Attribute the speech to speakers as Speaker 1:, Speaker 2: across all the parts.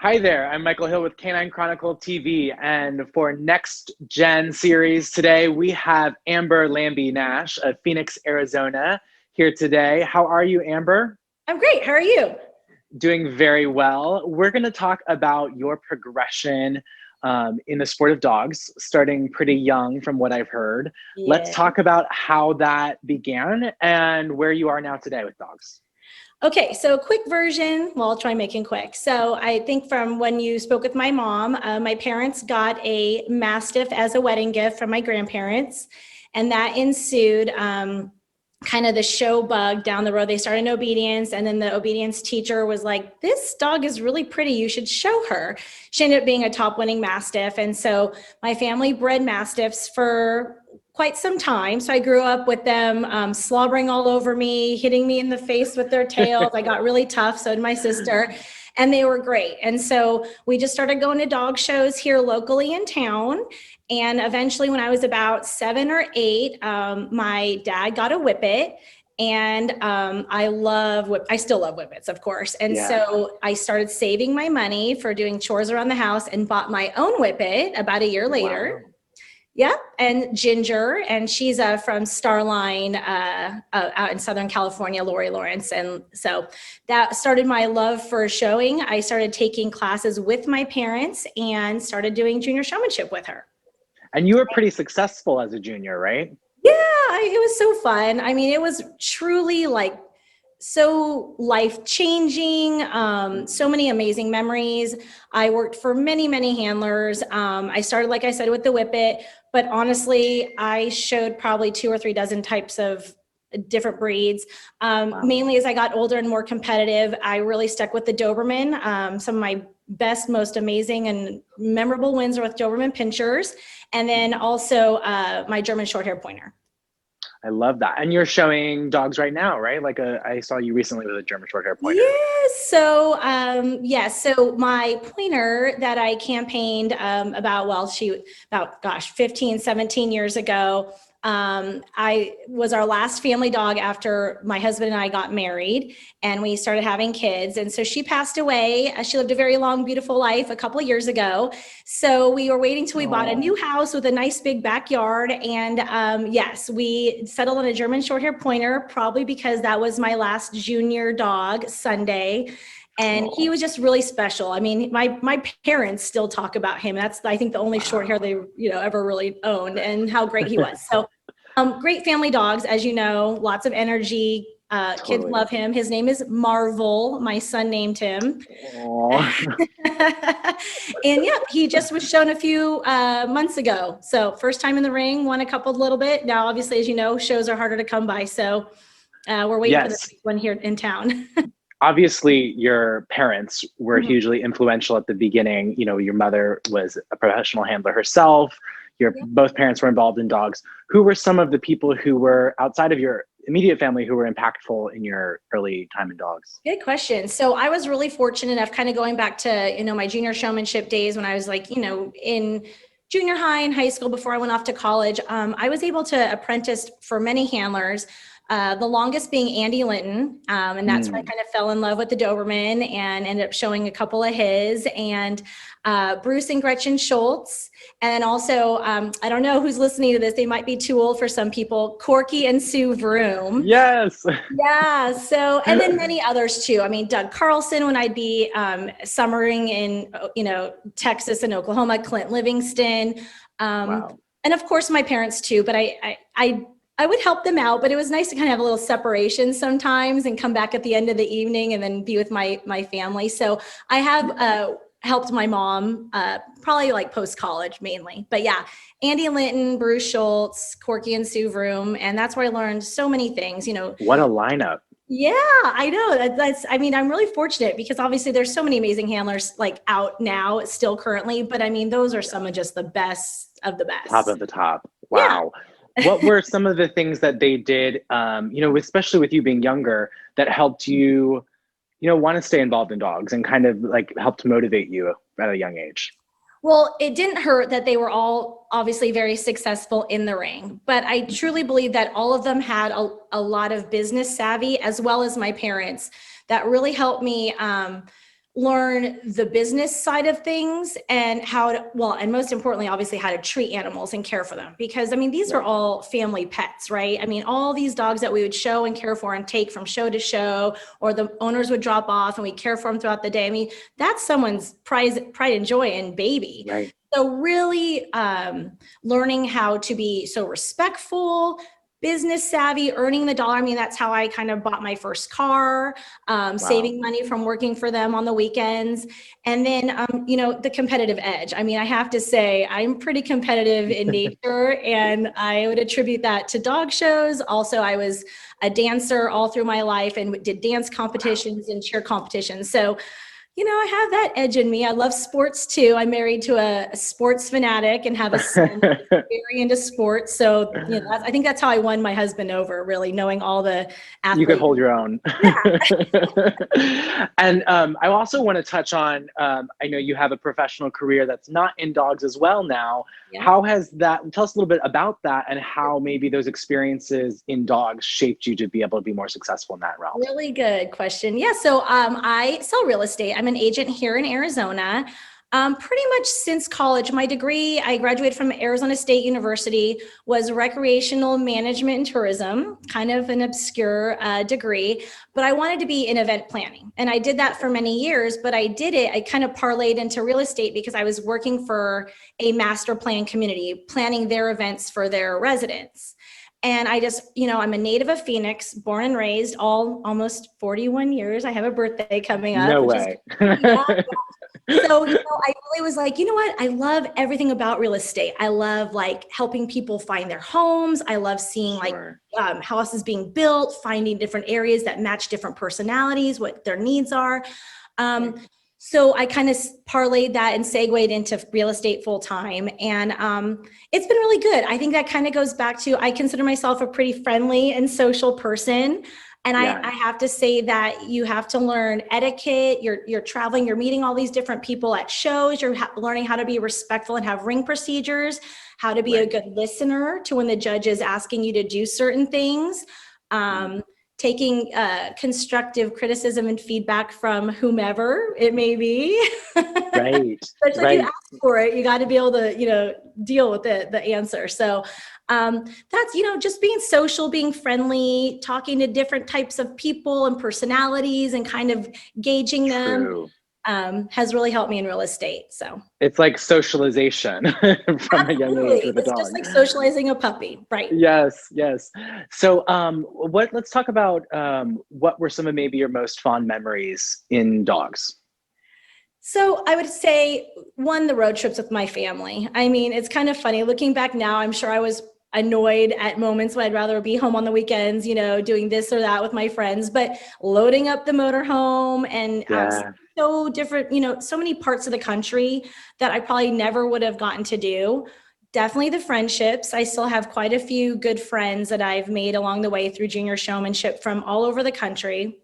Speaker 1: Hi there, I'm Michael Hill with Canine Chronicle TV, and for NextGen series today, we have Amber Lambie Nash of Phoenix, Arizona, here today. How are you, Amber?
Speaker 2: I'm great. How are you?
Speaker 1: Doing very well. We're going to talk about your progression in the sport of dogs, starting pretty young from what I've heard. Let's
Speaker 2: Yeah.
Speaker 1: talk about how that began and where you are now today with dogs.
Speaker 2: Okay, so quick version. Well, I'll try making quick. So I think from when you spoke with my mom, my parents got a Mastiff as a wedding gift from my grandparents, and that ensued kind of the show bug down the road. They started in obedience, and then the obedience teacher was like, "This dog is really pretty. You should show her." She ended up being a top winning Mastiff, and so my family bred Mastiffs for quite some time. So I grew up with them slobbering all over me, hitting me in the face with their tails. I got really tough. So did my sister. And they were great. And so we just started going to dog shows here locally in town. And eventually, when I was about 7 or 8, my dad got a Whippet. And I still love Whippets, of course. And so I started saving my money for doing chores around the house and bought my own Whippet about a year later.
Speaker 1: Wow.
Speaker 2: Yeah, and Ginger, and she's from Starline out in Southern California, Lori Lawrence. And so that started my love for showing. I started taking classes with my parents and started doing junior showmanship with her.
Speaker 1: And you were pretty successful as a junior, right?
Speaker 2: Yeah, it was so fun. I mean, it was truly like so life-changing, so many amazing memories. I worked for many, many handlers. I started, like I said, with the Whippet, but honestly, I showed probably 2 or 3 dozen types of different breeds.
Speaker 1: Wow.
Speaker 2: Mainly as I got older and more competitive, I really stuck with the Doberman. Some of my best, most amazing and memorable wins are with Doberman Pinschers, and then also my German Shorthair Pointer.
Speaker 1: I love that. And you're showing dogs right now, right? Like I saw you recently with a German Shorthair Pointer.
Speaker 2: Yes. So, so my pointer that I campaigned about 15, 17 years ago, I was our last family dog after my husband and I got married and we started having kids. And so she passed away. She lived a very long, beautiful life a couple of years ago. So we were waiting till we bought a new house with a nice big backyard. And yes, we settled on a German Shorthair Pointer, probably because that was my last junior dog, Sunday. And he was just really special. I mean, my parents still talk about him. That's, I think, the only short hair they ever really owned, and how great he was. So great family dogs, as you know, lots of energy. Kids love him. His name is Marvel. My son named him. And yeah, he just was shown a few months ago. So first time in the ring, won a couple a little bit. Now, obviously, as you know, shows are harder to come by. So we're waiting for this one here in town.
Speaker 1: Obviously, your parents were hugely influential at the beginning. You know, your mother was a professional handler herself. Both parents were involved in dogs. Who were some of the people who were outside of your immediate family who were impactful in your early time in dogs?
Speaker 2: Good question. So I was really fortunate enough, kind of going back to, my junior showmanship days when I was like, in junior high and high school before I went off to college. I was able to apprentice for many handlers. The longest being Andy Linton, and that's when I kind of fell in love with the Doberman and ended up showing a couple of his, and Bruce and Gretchen Schultz, and also, I don't know who's listening to this, they might be too old for some people, Corky and Sue Vroom.
Speaker 1: Yes.
Speaker 2: Yeah, so, and then many others too. I mean, Doug Carlson when I'd be summering in, Texas and Oklahoma, Clint Livingston,
Speaker 1: Wow.
Speaker 2: and of course my parents too, but I would help them out, but it was nice to kind of have a little separation sometimes and come back at the end of the evening and then be with my family. So I have helped my mom probably like post-college mainly. But yeah, Andy Linton, Bruce Schultz, Corky and Sue Vroom. And that's where I learned so many things,
Speaker 1: What a lineup.
Speaker 2: Yeah, I know. I'm really fortunate because obviously there's so many amazing handlers like out now still currently, but I mean, those are some of just the best of the best.
Speaker 1: Top of the top. Wow. Yeah. What were some of the things that they did, especially with you being younger, that helped you, want to stay involved in dogs and kind of like helped motivate you at a young age?
Speaker 2: Well, it didn't hurt that they were all obviously very successful in the ring, but I truly believe that all of them had a lot of business savvy, as well as my parents, that really helped me learn the business side of things and how to, well, and most importantly, obviously how to treat animals and care for them. Because I mean, these are all family pets, right? I mean, all these dogs that we would show and care for and take from show to show, or the owners would drop off and we care for them throughout the day. I mean, that's someone's pride and joy and baby.
Speaker 1: Right.
Speaker 2: So really learning how to be so respectful, business savvy, earning the dollar. I mean, that's how I kind of bought my first car, saving money from working for them on the weekends. And then, you know, the competitive edge. I mean, I have to say I'm pretty competitive in nature, and I would attribute that to dog shows. Also, I was a dancer all through my life and did dance competitions and cheer competitions. So, you know, I have that edge in me. I love sports too. I'm married to a sports fanatic and have a son who's very into sports. So, you know, I think that's how I won my husband over, really knowing all the athletes.
Speaker 1: You could hold your own.
Speaker 2: Yeah.
Speaker 1: And I also want to touch on, I know you have a professional career that's not in dogs as well now.
Speaker 2: Yeah.
Speaker 1: How has that, tell us a little bit about that and how maybe those experiences in dogs shaped you to be able to be more successful in that realm?
Speaker 2: Really good question. Yeah. So I sell real estate. I'm an agent here in Arizona. Pretty much since college, my degree, I graduated from Arizona State University, was recreational management and tourism, kind of an obscure degree, but I wanted to be in event planning. And I did that for many years, but I kind of parlayed into real estate because I was working for a master plan community, planning their events for their residents. And I just, you know, I'm a native of Phoenix, born and raised, almost 41 years. I have a birthday coming up.
Speaker 1: No way.
Speaker 2: So, you know, I really was like, you know what? I love everything about real estate. I love like helping people find their homes. I love seeing like houses being built, finding different areas that match different personalities, what their needs are. So I kind of parlayed that and segued into real estate full time. And it's been really good. I think that kind of goes back to, I consider myself a pretty friendly and social person. And I have to say that you have to learn etiquette. You're traveling, you're meeting all these different people at shows. You're learning how to be respectful and have ring procedures, how to be a good listener to when the judge is asking you to do certain things. Taking constructive criticism and feedback from whomever it may be.
Speaker 1: Right.
Speaker 2: But if you ask for it, you got to be able to, you know, deal with the answer. So that's, you know, just being social, being friendly, talking to different types of people and personalities and kind of gauging them. Has really helped me in real estate. So
Speaker 1: it's like socialization from a young age with a dog.
Speaker 2: It's just like socializing a puppy, right?
Speaker 1: Yes, yes. So let's talk about what were some of maybe your most fond memories in dogs?
Speaker 2: So I would say, one, the road trips with my family. I mean, it's kind of funny looking back now. I'm sure I was annoyed at moments when I'd rather be home on the weekends, you know, doing this or that with my friends, but loading up the motorhome and so different, you know, so many parts of the country that I probably never would have gotten to do. Definitely the friendships. I still have quite a few good friends that I've made along the way through junior showmanship from all over the country.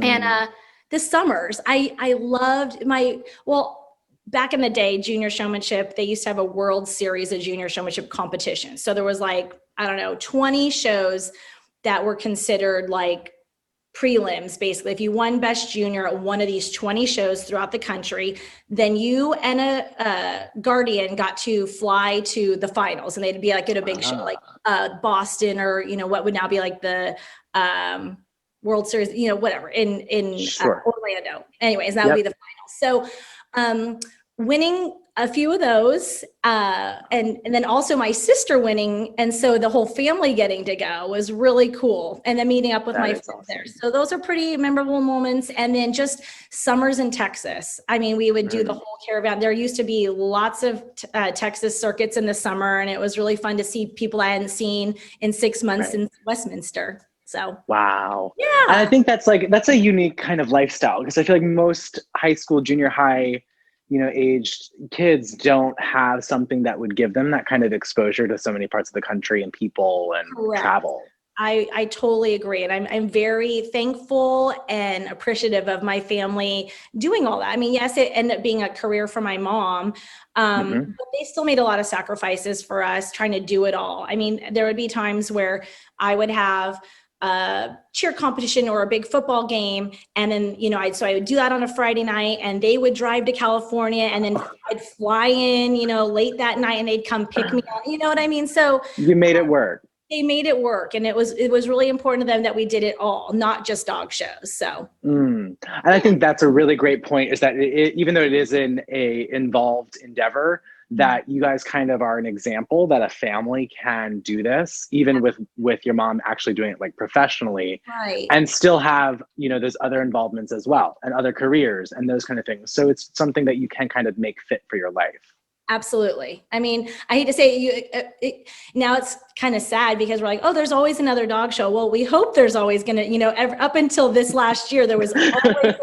Speaker 2: And the summers, I loved back in the day, junior showmanship, they used to have a World Series of junior showmanship competition. So there was like, I don't know, 20 shows that were considered like prelims, basically. If you won Best Junior at one of these 20 shows throughout the country, then you and a guardian got to fly to the finals, and they'd be like at a big show like Boston, or, you know, what would now be like the World Series, you know, whatever, in Orlando. Anyways, that would be the final. So winning a few of those, and then also my sister winning, and so the whole family getting to go was really cool. And then meeting up with my friends there. So those are pretty memorable moments. And then just summers in Texas. I mean, we would do the whole caravan. There used to be lots of Texas circuits in the summer, and it was really fun to see people I hadn't seen in 6 months in Westminster. So
Speaker 1: wow. Yeah. And I think that's a unique kind of lifestyle, because I feel like most high school, junior high, you know, aged kids don't have something that would give them that kind of exposure to so many parts of the country and people and travel.
Speaker 2: I totally agree. And I'm very thankful and appreciative of my family doing all that. I mean, yes, it ended up being a career for my mom, but they still made a lot of sacrifices for us trying to do it all. I mean, there would be times where I would have cheer competition or a big football game. And then, so I would do that on a Friday night, and they would drive to California, and then I'd fly in, late that night, and they'd come pick me up. You know what I mean? So
Speaker 1: you made it work.
Speaker 2: They made it work. And it was really important to them that we did it all, not just dog shows. So.
Speaker 1: And I think that's a really great point, is that even though it is a involved endeavor, that you guys kind of are an example that a family can do this, even with your mom actually doing it like professionally,
Speaker 2: right,
Speaker 1: and still have, those other involvements as well, and other careers and those kind of things. So it's something that you can kind of make fit for your life.
Speaker 2: Absolutely. I mean, I hate to say now it's kind of sad because we're like, oh, there's always another dog show. Well, we hope there's always going to, up until this last year, there was always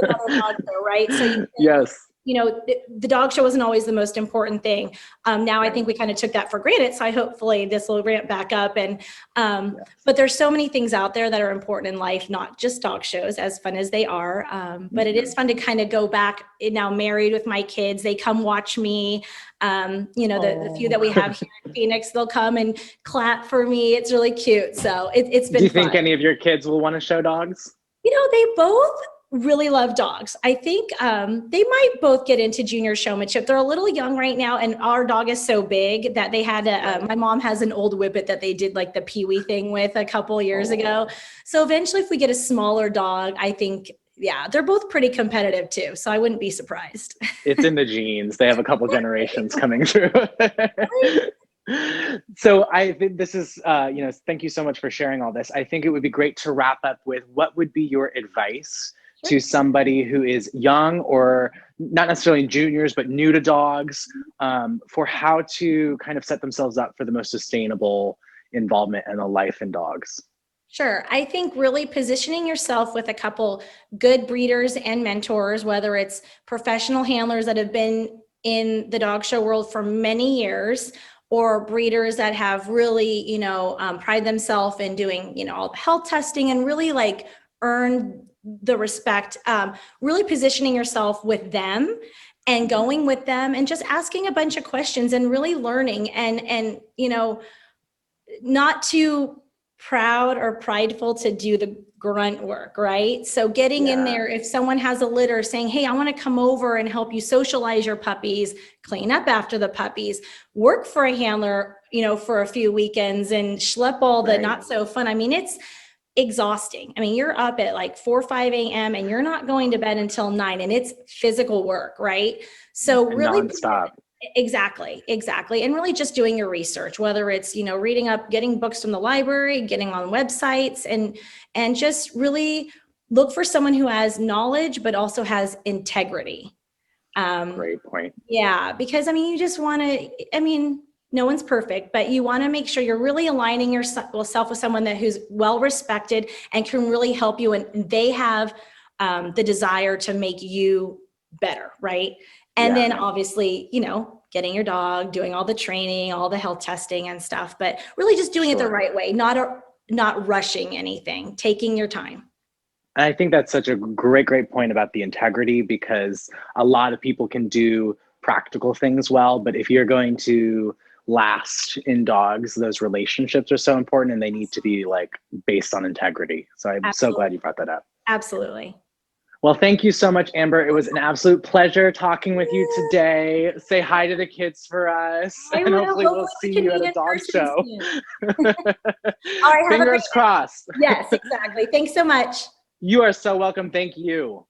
Speaker 2: another dog show, right? So
Speaker 1: yes.
Speaker 2: The dog show wasn't always the most important thing. Now I think we kind of took that for granted. So hopefully this will ramp back up. And, but there's so many things out there that are important in life, not just dog shows, as fun as they are. But it is fun to kind of go back, now married with my kids. They come watch me. The few that we have here in Phoenix, they'll come and clap for me. It's really cute. So it's been
Speaker 1: Do you
Speaker 2: fun.
Speaker 1: think any of your kids will want to show dogs?
Speaker 2: They both really love dogs. I think they might both get into junior showmanship. They're a little young right now, and our dog is so big that they had my mom has an old whippet that they did like the Pee-wee thing with a couple years ago. So eventually if we get a smaller dog, I think, they're both pretty competitive too. So I wouldn't be surprised.
Speaker 1: It's in the genes. They have a couple generations coming through. So I think this is, thank you so much for sharing all this. I think it would be great to wrap up with, what would be your advice to somebody who is young, or not necessarily juniors, but new to dogs, for how to kind of set themselves up for the most sustainable involvement in a life in dogs?
Speaker 2: Sure. I think really positioning yourself with a couple good breeders and mentors, whether it's professional handlers that have been in the dog show world for many years, or breeders that have really, pride themselves in doing, all the health testing and really like earn the respect, really positioning yourself with them and going with them and just asking a bunch of questions and really learning and not too proud or prideful to do the grunt work, right? So getting in there, if someone has a litter, saying, hey, I want to come over and help you socialize your puppies, clean up after the puppies, work for a handler, for a few weekends and schlep all the not so fun. I mean, it's exhausting. I mean, you're up at like 4 or 5 a.m. and you're not going to bed until 9, and it's physical work, right? So really
Speaker 1: nonstop.
Speaker 2: Exactly. And really just doing your research, whether it's, reading up, getting books from the library, getting on websites, and just really look for someone who has knowledge, but also has integrity.
Speaker 1: Great point.
Speaker 2: Yeah, because you just want to, no one's perfect, but you want to make sure you're really aligning yourself with someone who's well respected and can really help you, and they have the desire to make you better, right? And then obviously, getting your dog, doing all the training, all the health testing and stuff, but really just doing it the right way, not rushing anything, taking your time.
Speaker 1: And I think that's such a great point about the integrity, because a lot of people can do practical things well, but if you're going to last in dogs, those relationships are so important, and they need to be like based on integrity. So I'm so glad you brought that up.
Speaker 2: Absolutely.
Speaker 1: Well, thank you so much, Amber. It was an absolute pleasure talking with you today. Say hi to the kids for us, and hopefully we'll see you at a dog show.
Speaker 2: All right,
Speaker 1: fingers crossed.
Speaker 2: Yes, exactly. Thanks so much.
Speaker 1: You are so welcome. Thank you.